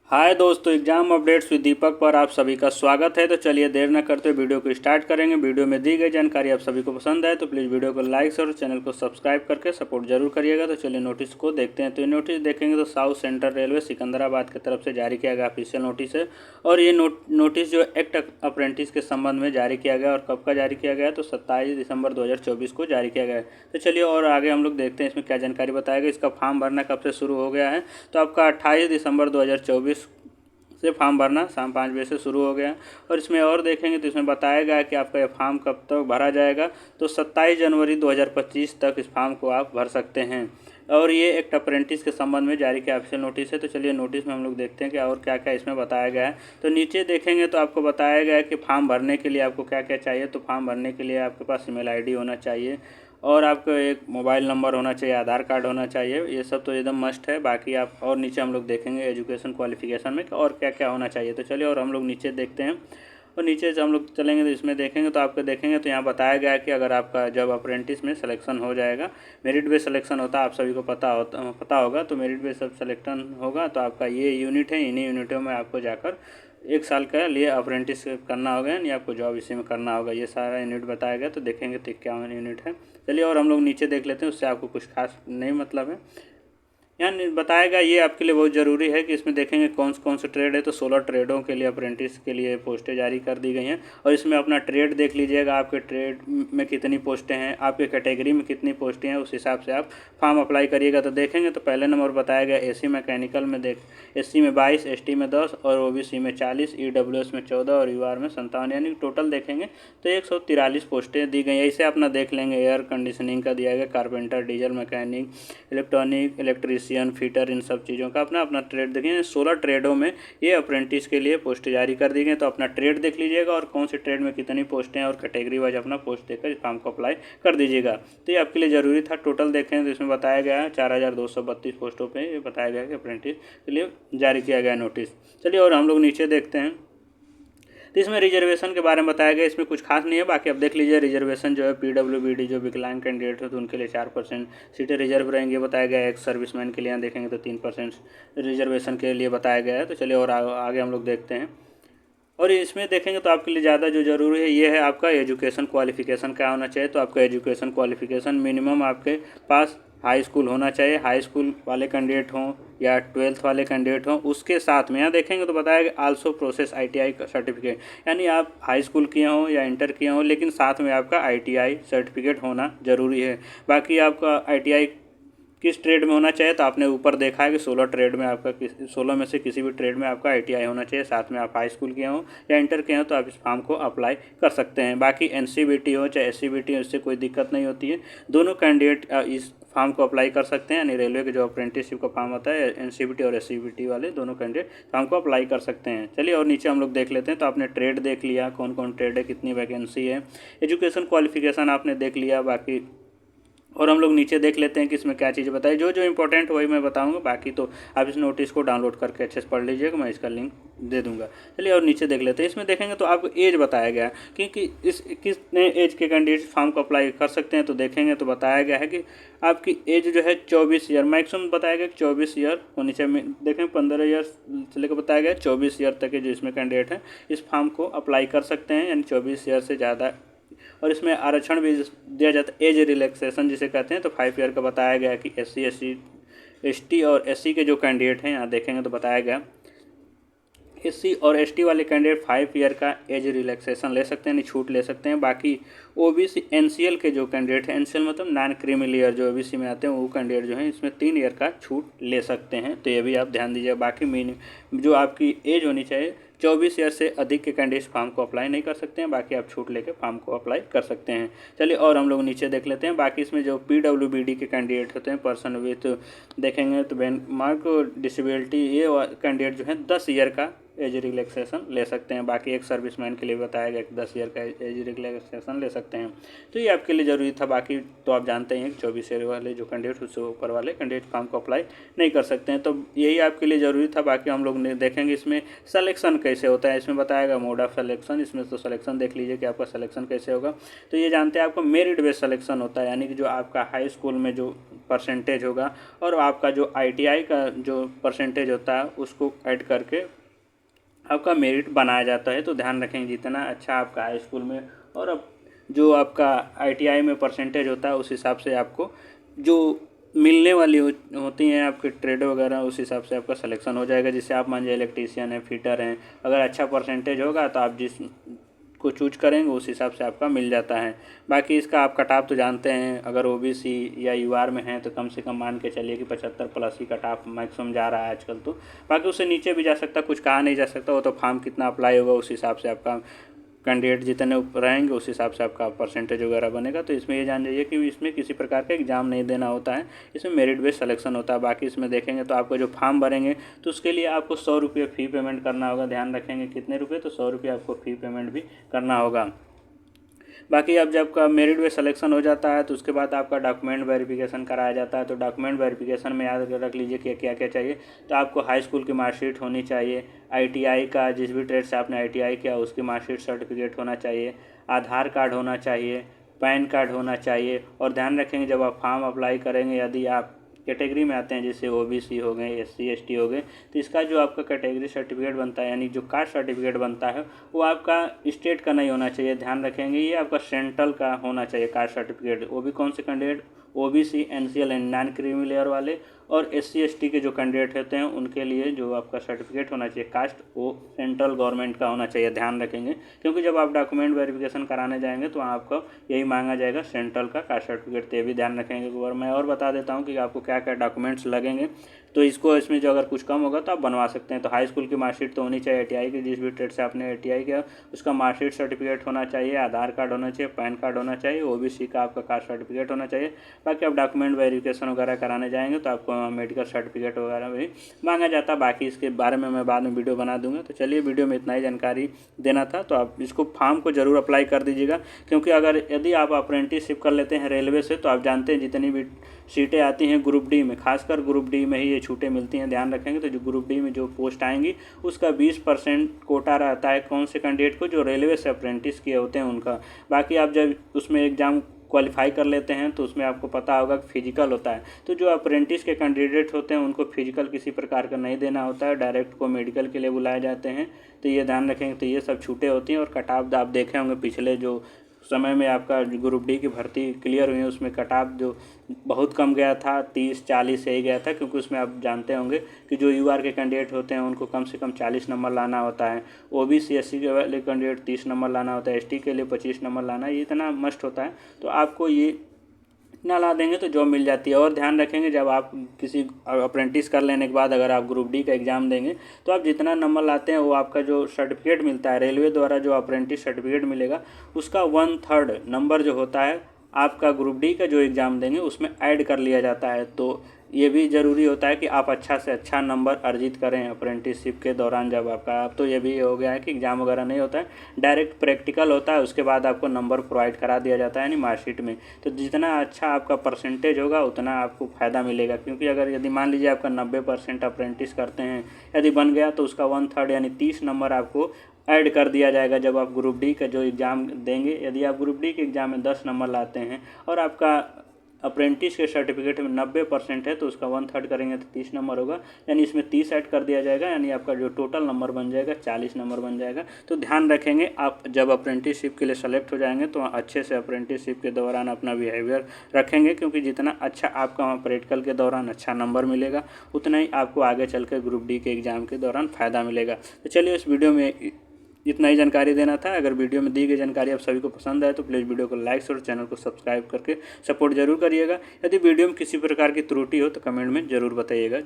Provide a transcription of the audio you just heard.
हाय दोस्तों, exam updates with दीपक पर आप सभी का स्वागत है। तो चलिए देर न करते वीडियो को स्टार्ट करेंगे। वीडियो में दी गई जानकारी आप सभी को पसंद आए तो प्लीज़ वीडियो को लाइक और चैनल को सब्सक्राइब करके सपोर्ट जरूर करिएगा। तो चलिए नोटिस को देखते हैं। तो ये नोटिस देखेंगे तो साउथ सेंट्रल रेलवे सिकंदराबाद की तरफ से जारी किया गया ऑफिशियल नोटिस है। और ये नोटिस जो एक्ट अप्रेंटिस के संबंध में जारी किया गया और कब का जारी किया गया तो 27 दिसंबर 2024 को जारी किया गया है। तो चलिए और आगे हम लोग देखते हैं इसमें क्या जानकारी बताया गया। इसका फॉर्म भरना कब से शुरू हो गया है तो आपका 28 दिसंबर 2024 से फॉर्म भरना शाम 5 बजे से शुरू हो गया। और इसमें और देखेंगे तो इसमें बताया गया है कि आपका ये फॉर्म कब तक भरा जाएगा तो 27 जनवरी 2025 तक इस फॉर्म को आप भर सकते हैं। और ये एक अप्रेंटिस के संबंध में जारी किया ऑफिशियल नोटिस है। तो चलिए नोटिस में हम लोग देखते हैं कि और क्या क्या इसमें बताया गया है। तो नीचे देखेंगे तो आपको बताया गया है कि फॉर्म भरने के लिए आपको क्या क्या चाहिए। तो फॉर्म भरने के लिए आपके पास ईमेल आईडी होना चाहिए और आपका एक मोबाइल नंबर होना चाहिए, आधार कार्ड होना चाहिए। ये सब तो एकदम मस्ट है। बाकी आप और नीचे हम लोग देखेंगे एजुकेशन क्वालिफिकेशन में और क्या क्या होना चाहिए। तो चलिए और हम लोग नीचे देखते हैं। और नीचे से हम लोग चलेंगे तो इसमें देखेंगे तो आपको देखेंगे तो यहाँ बताया गया है कि अगर आपका जब अप्रेंटिस में सिलेक्शन हो जाएगा, मेरिट बेस सिलेक्शन होता है, आप सभी को पता होगा। तो मेरिट बेस सब सिलेक्शन होगा तो आपका ये यूनिट है, इन्हीं यूनिटों में आपको जाकर 1 साल के लिए अप्रेंटिस करना होगा, यानी आपको जॉब इसी में करना होगा। ये सारा यूनिट बताया गया। तो देखेंगे तो क्या यूनिट है। चलिए और हम लोग नीचे देख लेते हैं, उससे आपको कुछ खास नहीं मतलब है। यहाँ बताएगा ये आपके लिए बहुत ज़रूरी है कि इसमें देखेंगे कौन से ट्रेड है। तो 16 ट्रेडों के लिए अप्रेंटिस के लिए पोस्टें जारी कर दी गई हैं। और इसमें अपना ट्रेड देख लीजिएगा, आपके ट्रेड में कितनी पोस्टें हैं, आपके कैटेगरी में कितनी पोस्टें हैं, उस हिसाब से आप फॉर्म अप्लाई करिएगा। तो देखेंगे तो पहले नंबर बताया गया एसी मैकेनिकल में एससी में 22, एसटी में 10 और ओबीसी में 40, ईडब्ल्यूएस में 14 और यूआर में 57, यानी टोटल देखेंगे तो 143 पोस्टें दी गई हैं। इसे अपना देख लेंगे। एयर कंडीशनिंग का दिया गया, carpenter, diesel mechanic, electronic, electrician, fitter, इन सब चीज़ों का अपना अपना ट्रेड देखेंगे। 16 ट्रेडों में ये अप्रेंटिस के लिए पोस्ट जारी कर दी गई। तो अपना ट्रेड देख लीजिएगा और कौन से ट्रेड में कितनी पोस्टें हैं और कैटेगरी वाइज अपना पोस्ट देकर इस फॉर्म को अप्लाई कर दीजिएगा। तो ये आपके लिए ज़रूरी था। टोटल देखें तो इसमें बताया गया है 4232 पोस्टों पर ये बताया गया कि अप्रेंटिस के लिए जारी किया गया नोटिस। चलिए और हम लोग नीचे देखते हैं। तो इसमें रिजर्वेशन के बारे में बताया गया। इसमें कुछ खास नहीं है, बाकी आप देख लीजिए। रिजर्वेशन जो है पीडब्ल्यूबीडी जो विकलांग कैंडिडेट है तो उनके लिए 4% सीटें रिजर्व रहेंगी बताया गया है। एक सर्विसमैन के लिए यहाँ देखेंगे तो 3% रिजर्वेशन के लिए बताया गया है। तो चलिए और आगे हम लोग देखते हैं। और इसमें देखेंगे तो आपके लिए ज़्यादा जो ज़रूरी है ये है आपका एजुकेशन क्वालिफिकेशन क्या होना चाहिए। तो आपका एजुकेशन क्वालिफिकेशन मिनिमम आपके पास हाई स्कूल होना चाहिए। हाई स्कूल वाले कैंडिडेट हों या 12th वाले कैंडिडेट हों, उसके साथ में यहाँ देखेंगे तो बताया गया आल्सो प्रोसेस आईटीआई का सर्टिफिकेट, यानी आप हाई स्कूल किए हों या इंटर किए हों लेकिन साथ में आपका आईटीआई सर्टिफिकेट होना ज़रूरी है। बाकी आपका आईटीआई किस ट्रेड में होना चाहिए तो आपने ऊपर देखा है कि 16 ट्रेड में आपका 16 में से किसी भी ट्रेड में आपका आईटीआई होना चाहिए। साथ में आप हाई स्कूल किए हों या इंटर किए हों तो आप इस फॉर्म को अप्लाई कर सकते हैं। बाकी एनसीबीटी हो चाहे एससीबीटी हो, इससे कोई दिक्कत नहीं होती है। दोनों कैंडिडेट इस फॉर्म को अप्लाई कर सकते हैं। यानी रेलवे के जो अप्रेंटिसशिप का फॉर्म होता है एनसीबीटी और एससीबीटी वाले दोनों कैंडिडेट फॉर्म को अप्लाई कर सकते हैं। चलिए और नीचे हम लोग देख लेते हैं। तो आपने ट्रेड देख लिया, कौन कौन ट्रेड है, कितनी वैकेंसी है, एजुकेशन क्वालिफिकेशन आपने देख लिया। बाकी और हम लोग नीचे देख लेते हैं कि इसमें क्या चीज़ें बताई। जो जो इंपॉर्टेंट वही मैं बताऊंगा, बाकी तो आप इस नोटिस को डाउनलोड करके अच्छे से पढ़ लीजिएगा, मैं इसका लिंक दे दूंगा। चलिए और नीचे देख लेते हैं। इसमें देखेंगे तो आपको एज बताया गया है कि इस कितने एज के कैंडिडेट फॉर्म को अप्लाई कर सकते हैं। तो देखेंगे तो बताया गया है कि आपकी एज जो है 24 ईयर मैक्सिमम बताया गया कि 24 ईयर होनी चाहिए। देखें 15 ईयर से लेकर बताया गया 24 ईयर तक के जो इसमें कैंडिडेट हैं इस फॉर्म को अप्लाई कर सकते हैं, यानी 24 ईयर से ज़्यादा। और इसमें आरक्षण भी दिया जाता है, एज रिलैक्सेशन जिसे कहते हैं। तो 5 ईयर का बताया गया कि एससी एसटी और एससी के जो कैंडिडेट हैं यहाँ देखेंगे तो बताया गया एससी और एसटी वाले कैंडिडेट 5 ईयर का एज रिलैक्सेशन ले सकते हैं, यानी छूट ले सकते हैं। बाकी ओबीसी एनसीएल के जो कैंडिडेट हैं, एनसीएल मतलब नॉन क्रीमी लेयर जो ओबीसी में आते हैं, वो कैंडिडेट जो हैं इसमें 3 ईयर का छूट ले सकते हैं। तो ये भी आप ध्यान दीजिए। बाकी जो आपकी एज होनी चाहिए 24 ईयर से अधिक के कैंडिडेट फॉर्म को अप्लाई नहीं कर सकते हैं। बाकी आप छूट लेके फॉर्म को अप्लाई कर सकते हैं। चलिए और हम लोग नीचे देख लेते हैं। बाकी इसमें जो पीडब्ल्यूबीडी के कैंडिडेट होते हैं, पर्सन विथ देखेंगे तो मार्क डिसेबिलिटी, ये कैंडिडेट जो है 10 ईयर का एज रिलैक्सेशन ले सकते हैं। बाकी एक सर्विसमैन के लिए बताया गया कि 10 ईयर का एज रिलैक्सेशन ले सकते हैं। तो ये आपके लिए ज़रूरी था। बाकी तो आप जानते हैं कि 24 ईयर वाले जो कैंडिडेट उससे ऊपर वाले कैंडिडेट फॉर्म को अप्लाई नहीं कर सकते हैं। तो यही आपके लिए ज़रूरी था। बाकी हम लोग देखेंगे इसमें सलेक्शन कैसे होता है इसमें बताएगा। मोड ऑफ सिलेक्शन, इसमें तो सिलेक्शन देख लीजिए कि आपका सिलेक्शन कैसे होगा। तो ये जानते हैं आपको मेरिट बेस्ड सिलेक्शन होता है, यानी कि जो आपका हाई स्कूल में जो परसेंटेज होगा और आपका जो ITI का जो परसेंटेज होता है उसको ऐड करके आपका मेरिट बनाया जाता है। तो ध्यान रखेंगे जितना अच्छा आपका हाई स्कूल में और अब जो आपका ITI में परसेंटेज होता है उस हिसाब से आपको जो मिलने वाली होती हैं आपके ट्रेड वगैरह, उस हिसाब से आपका सिलेक्शन हो जाएगा। जिससे आप मान लीजिए इलेक्ट्रीशियन है, फिटर हैं, अगर अच्छा परसेंटेज होगा तो आप जिस को चूज करेंगे उस हिसाब से आपका मिल जाता है। बाकी इसका आप कट ऑफ तो जानते हैं, अगर OBC या UR में है तो कम से कम मान के चलिए कि 75 प्लस ही कट ऑफ मैक्सिमम जा रहा है आजकल। तो बाकी उससे नीचे भी जा सकता, कुछ कहा नहीं जा सकता, वो तो फॉर्म कितना अप्लाई होगा उस हिसाब से आपका कैंडिडेट जितने रहेंगे उस हिसाब से आपका परसेंटेज वगैरह बनेगा। तो इसमें ये जान जाइए कि इसमें किसी प्रकार का एग्जाम नहीं देना होता है, इसमें मेरिट बेस्ड सिलेक्शन होता है। बाकी इसमें देखेंगे तो आपको जो फॉर्म भरेंगे तो उसके लिए आपको 100 रुपये फ़ी पेमेंट करना होगा। ध्यान रखेंगे कितने रुपये, तो 100 रुपये आपको फ़ी पेमेंट भी करना होगा। बाकी अब जब का मेरिट में सिलेक्शन हो जाता है तो उसके बाद आपका डॉक्यूमेंट वेरिफिकेशन कराया जाता है। तो डॉक्यूमेंट वेरिफिकेशन में याद रख लीजिए कि क्या क्या चाहिए। तो आपको हाई स्कूल की मार्कशीट होनी चाहिए, ITI का जिस भी ट्रेड से आपने ITI किया उसकी मार्कशीट सर्टिफिकेट होना चाहिए, आधार कार्ड होना चाहिए, पैन कार्ड होना चाहिए। और ध्यान रखेंगे जब आप फॉर्म अप्लाई करेंगे, यदि आप कैटेगरी में आते हैं जैसे OBC हो गए, SC ST हो गए, तो इसका जो आपका कैटेगरी सर्टिफिकेट बनता है यानी जो कास्ट सर्टिफिकेट बनता है वो आपका स्टेट का नहीं होना चाहिए। ध्यान रखेंगे ये आपका सेंट्रल का होना चाहिए कास्ट सर्टिफिकेट। वो भी कौन से candidate, OBC NCL non creamy layer वाले और SC ST के जो कैंडिडेट होते हैं उनके लिए जो आपका सर्टिफिकेट होना चाहिए कास्ट, वो सेंट्रल गवर्नमेंट का होना चाहिए। ध्यान रखेंगे क्योंकि जब आप डॉक्यूमेंट वेरिफिकेशन कराने जाएंगे तो आपको यही मांगा जाएगा सेंट्रल का कास्ट सर्टिफिकेट। तो ये भी ध्यान रखेंगे। और मैं और बता देता हूँ कि आपको क्या क्या डॉक्यूमेंट्स लगेंगे। तो इसमें जो अगर कुछ कम होगा तो आप बनवा सकते हैं। तो हाई स्कूल की मार्कशीट तो होनी चाहिए ITI की, जिस भी ट्रेड से आपने ITI किया उसका मार्कशीट सर्टिफिकेट होना चाहिए, आधार कार्ड होना चाहिए, पैन कार्ड होना चाहिए, OBC का आपका कास्ट सर्टिफिकेट होना चाहिए। बाकी आप डॉक्यूमेंट वेरिफिकेशन वगैरह कराने जाएंगे तो आपको मेडिकल सर्टिफिकेट वगैरह भी मांगा जाता है। बाकी इसके बारे में मैं बाद में वीडियो बना दूंगा। तो चलिए वीडियो में इतना ही जानकारी देना था। तो आप इसको फॉर्म को ज़रूर अप्लाई कर दीजिएगा, क्योंकि अगर यदि आप अप्रेंटिसशिप कर लेते हैं रेलवे से तो आप जानते हैं जितनी भी सीटें आती हैं ग्रुप डी में, खासकर ग्रुप डी में ही ये छूटें मिलती हैं। ध्यान रखेंगे तो जो ग्रुप डी में जो पोस्ट आएंगी उसका 20% कोटा रहता है कौन से कैंडिडेट को, जो रेलवे से अप्रेंटिस किए होते हैं उनका। बाकी आप जब उसमें एग्ज़ाम क्वालिफाई कर लेते हैं तो उसमें आपको पता होगा कि फिजिकल होता है। तो जो अप्रेंटिस के कैंडिडेट होते हैं उनको फिजिकल किसी प्रकार का नहीं देना होता है, डायरेक्ट को मेडिकल के लिए बुलाए जाते हैं। तो ये ध्यान रखेंगे। तो ये सब छूटें होती हैं। और कट ऑफ आप देखे होंगे पिछले जो समय में आपका ग्रुप डी की भर्ती क्लियर हुई है उसमें कट ऑफ जो बहुत कम गया था, 30-40 से ही गया था, क्योंकि उसमें आप जानते होंगे कि जो UR के कैंडिडेट होते हैं उनको कम से कम 40 नंबर लाना होता है, OBC SC के वाले कैंडिडेट 30 नंबर लाना होता है, ST के लिए 25 नंबर लाना है। ये इतना मस्ट होता है। तो आपको ये इतना ला देंगे तो जॉब मिल जाती है। और ध्यान रखेंगे जब आप किसी अप्रेंटिस कर लेने के बाद अगर आप ग्रुप डी का एग्ज़ाम देंगे तो आप जितना नंबर लाते हैं वो आपका जो सर्टिफिकेट मिलता है रेलवे द्वारा, जो अप्रेंटिस सर्टिफिकेट मिलेगा उसका 1/3 नंबर जो होता है आपका ग्रुप डी का जो एग्ज़ाम देंगे उसमें ऐड कर लिया जाता है। तो ये भी ज़रूरी होता है कि आप अच्छा से अच्छा नंबर अर्जित करें अप्रेंटिसशिप के दौरान। जब आपका अब तो ये भी हो गया है कि एग्ज़ाम वगैरह नहीं होता है, डायरेक्ट प्रैक्टिकल होता है, उसके बाद आपको नंबर प्रोवाइड करा दिया जाता है यानी मार्कशीट में। तो जितना अच्छा आपका परसेंटेज होगा उतना आपको फ़ायदा मिलेगा, क्योंकि अगर यदि मान लीजिए आपका 90% अप्रेंटिस करते हैं यदि बन गया तो उसका 1/3 यानी 30 नंबर आपको ऐड कर दिया जाएगा जब आप ग्रुप डी का जो एग्ज़ाम देंगे। यदि आप ग्रुप डी के एग्ज़ाम में 10 नंबर लाते हैं और आपका अप्रेंटिस के सर्टिफिकेट में 90% है तो उसका 1/3 करेंगे तो 30 नंबर होगा, यानी इसमें 30 ऐड कर दिया जाएगा, यानी आपका जो टोटल नंबर बन जाएगा 40 नंबर बन जाएगा। तो ध्यान रखेंगे आप जब अप्रेंटिसशिप के लिए सेलेक्ट हो जाएंगे तो अच्छे से अप्रेंटिसशिप के दौरान अपना बिहेवियर रखेंगे, क्योंकि जितना अच्छा आपका वहाँ प्रैक्टिकल के दौरान अच्छा नंबर मिलेगा उतना ही आपको आगे चल कर ग्रुप डी के एग्ज़ाम के दौरान फ़ायदा मिलेगा। तो चलिए इस वीडियो में इतना ही जानकारी देना था। अगर वीडियो में दी गई जानकारी आप सभी को पसंद आए तो प्लीज़ वीडियो को लाइक और चैनल को सब्सक्राइब करके सपोर्ट जरूर करिएगा। यदि वीडियो में किसी प्रकार की त्रुटि हो तो कमेंट में ज़रूर बताइएगा।